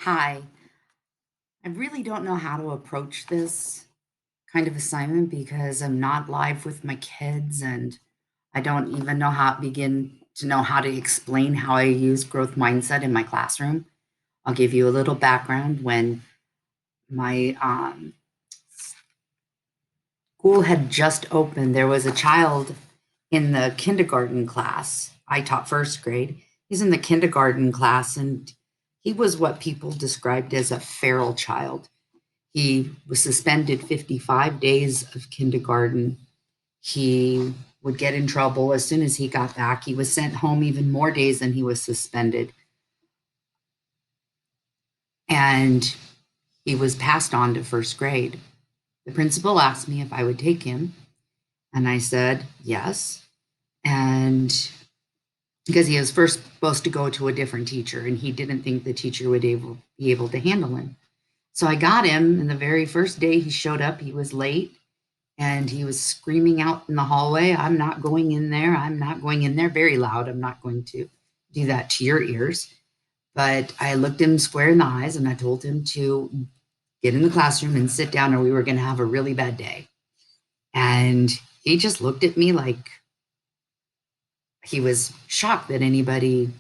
Hi, I really don't know how to approach this kind of assignment because I'm not live with my kids and I don't even know how to begin to know how to explain how I use growth mindset in my classroom. I'll give you a little background. When my school had just opened, there was a child in the kindergarten class. I taught first grade. He's in the kindergarten class and he was what people described as a feral child. He was suspended 55 days of kindergarten. He would get in trouble as soon as he got back. He was sent home even more days than he was suspended. And he was passed on to first grade. The principal asked me if I would take him, and I said yes. And because he was first supposed to go to a different teacher, and he didn't think the teacher would be able to handle him. So I got him, and the very first day he showed up, he was late. And he was screaming out in the hallway, I'm not going in there. I'm not going in there, very loud. I'm not going to do that to your ears. But I looked him square in the eyes and I told him to get in the classroom and sit down or we were going to have a really bad day. And he just looked at me like he was shocked that anybody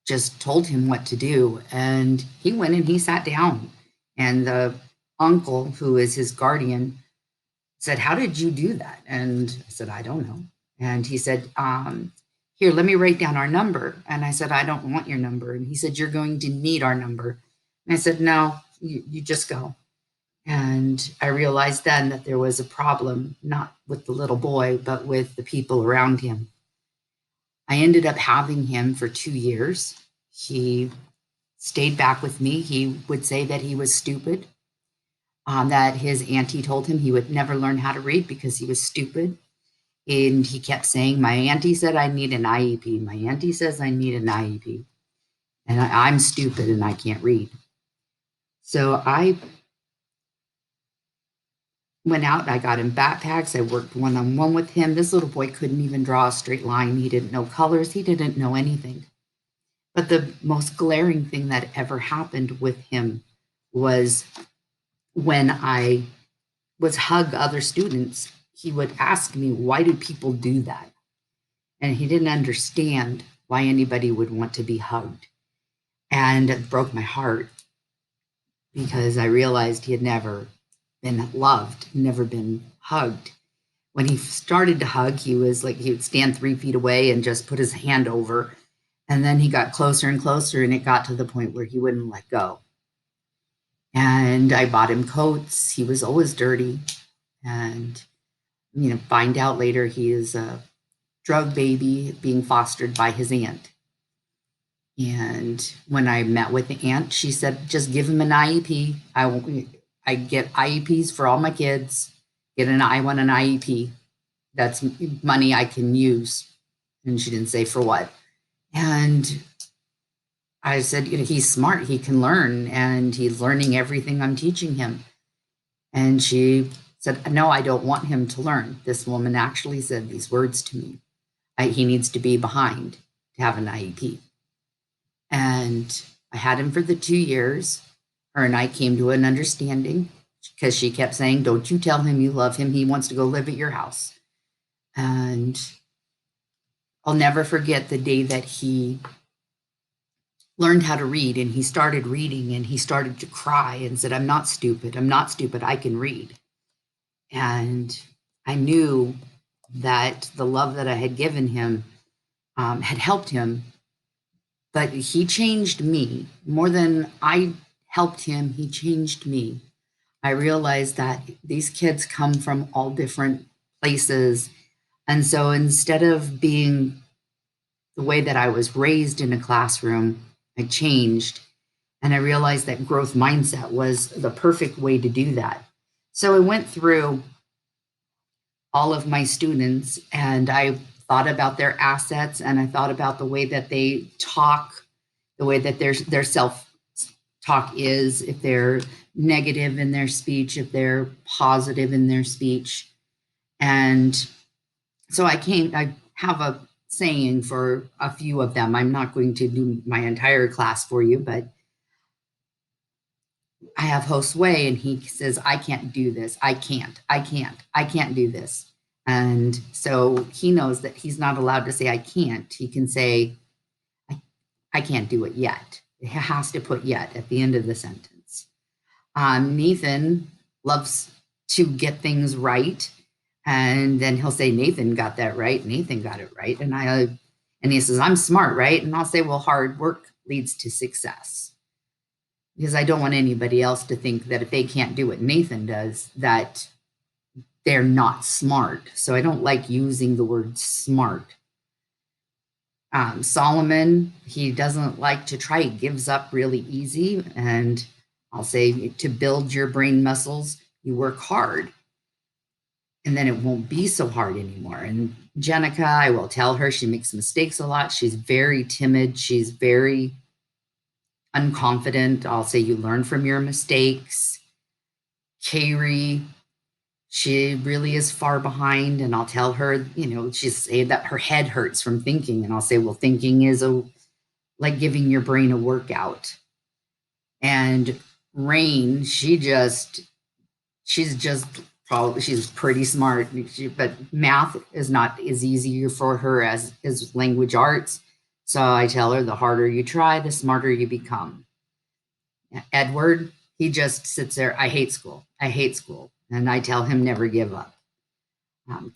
just told him what to do. And he went and he sat down. And the uncle, who is his guardian, said, How did you do that? And I said, I don't know. And he said, Here, let me write down our number. And I said, I don't want your number. And he said, You're going to need our number. And I said, No, you just go. And I realized then that there was a problem, not with the little boy, but with the people around him. I ended up having him for 2 years. He stayed back with me. He would say that he was stupid, that his auntie told him he would never learn how to read because he was stupid. And he kept saying, My auntie said I need an IEP. My auntie says I need an IEP. And I'm stupid and I can't read. So I went out, I got him backpacks. I worked one on one with him. This little boy couldn't even draw a straight line. He didn't know colors. He didn't know anything. But the most glaring thing that ever happened with him was when I was hug other students, he would ask me, Why do people do that? And he didn't understand why anybody would want to be hugged. And it broke my heart because I realized he had never been loved, never been hugged. When he started to hug, he was like he would stand 3 feet away and just put his hand over. And then he got closer and closer, and it got to the point where he wouldn't let go. And I bought him coats. He was always dirty. And, find out later he is a drug baby being fostered by his aunt. And when I met with the aunt, she said, just give him an IEP. I get IEPs for all my kids. I want an IEP. That's money I can use. And she didn't say for what. And I said, he's smart. He can learn and he's learning everything I'm teaching him. And she said, no, I don't want him to learn. This woman actually said these words to me. He needs to be behind to have an IEP. And I had him for the 2 years. Her and I came to an understanding because she kept saying, Don't you tell him you love him. He wants to go live at your house. And I'll never forget the day that he learned how to read and he started reading and he started to cry and said, I'm not stupid. I'm not stupid. I can read. And I knew that the love that I had given him had helped him. But he changed me more than I helped him. He changed me. I realized that these kids come from all different places. And so instead of being the way that I was raised in a classroom, I changed. And I realized that growth mindset was the perfect way to do that. So I went through all of my students and I thought about their assets and I thought about the way that they talk, the way that their self talk is, if they're negative in their speech, if they're positive in their speech. And so I have a saying for a few of them. I'm not going to do my entire class for you, but I have Josue and he says, I can't do this. I can't do this. And so he knows that he's not allowed to say, I can't. He can say, I, I can't do it yet. He has to put yet at the end of the sentence. Nathan loves to get things right. And then he'll say, Nathan got that right. Nathan got it right. And he says, I'm smart, right? And I'll say, well, hard work leads to success. Because I don't want anybody else to think that if they can't do what Nathan does, that they're not smart. So I don't like using the word smart. Solomon, he doesn't like to try. He gives up really easy. And I'll say to build your brain muscles, you work hard. And then it won't be so hard anymore. And Jenica, I will tell her she makes mistakes a lot. She's very timid. She's very unconfident. I'll say you learn from your mistakes. Carrie, she really is far behind, and I'll tell her, she's saying that her head hurts from thinking, and I'll say, well, thinking is like giving your brain a workout. And Rain, she's pretty smart, but math is not as easier for her as is language arts. So I tell her the harder you try, the smarter you become. Edward, he just sits there. I hate school. I hate school. And I tell him never give up.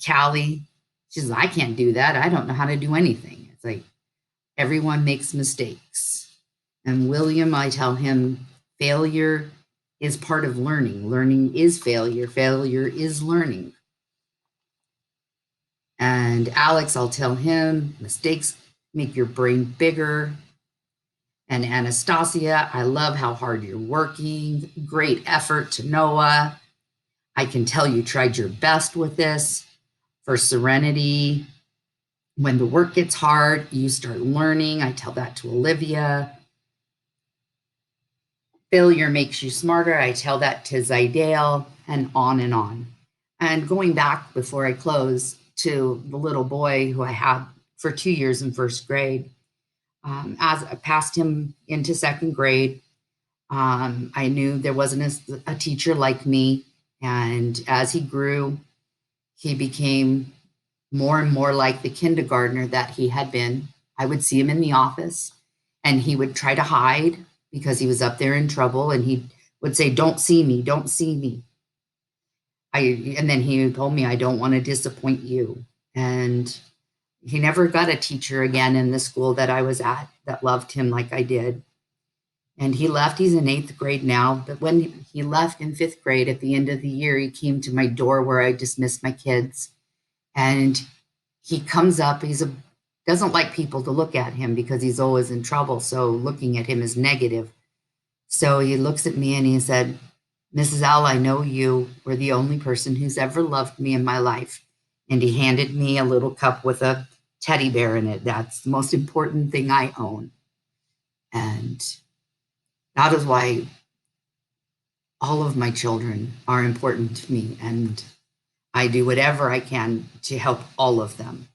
Callie, she says, I can't do that. I don't know how to do anything. It's like everyone makes mistakes. And William, I tell him failure is part of learning. Learning is failure. Failure is learning. And Alex, I'll tell him mistakes make your brain bigger. And Anastasia, I love how hard you're working. Great effort to Noah. I can tell you tried your best with this. For Serenity, when the work gets hard, you start learning. I tell that to Olivia. Failure makes you smarter. I tell that to Zidale, and on and on. And going back before I close to the little boy who I had for 2 years in first grade, as I passed him into second grade, I knew there wasn't a teacher like me. And as he grew, he became more and more like the kindergartner that he had been. I would see him in the office and he would try to hide because he was up there in trouble. And he would say, don't see me, don't see me. And then he told me, I don't want to disappoint you. And he never got a teacher again in the school that I was at that loved him like I did. And he left. He's in 8th grade now. But when he left in 5th grade at the end of the year, he came to my door where I dismissed my kids. And he comes up. Doesn't like people to look at him because he's always in trouble. So looking at him is negative. So he looks at me and he said, Mrs. L, I know you were the only person who's ever loved me in my life. And he handed me a little cup with a teddy bear in it. That's the most important thing I own. And that is why all of my children are important to me. And I do whatever I can to help all of them.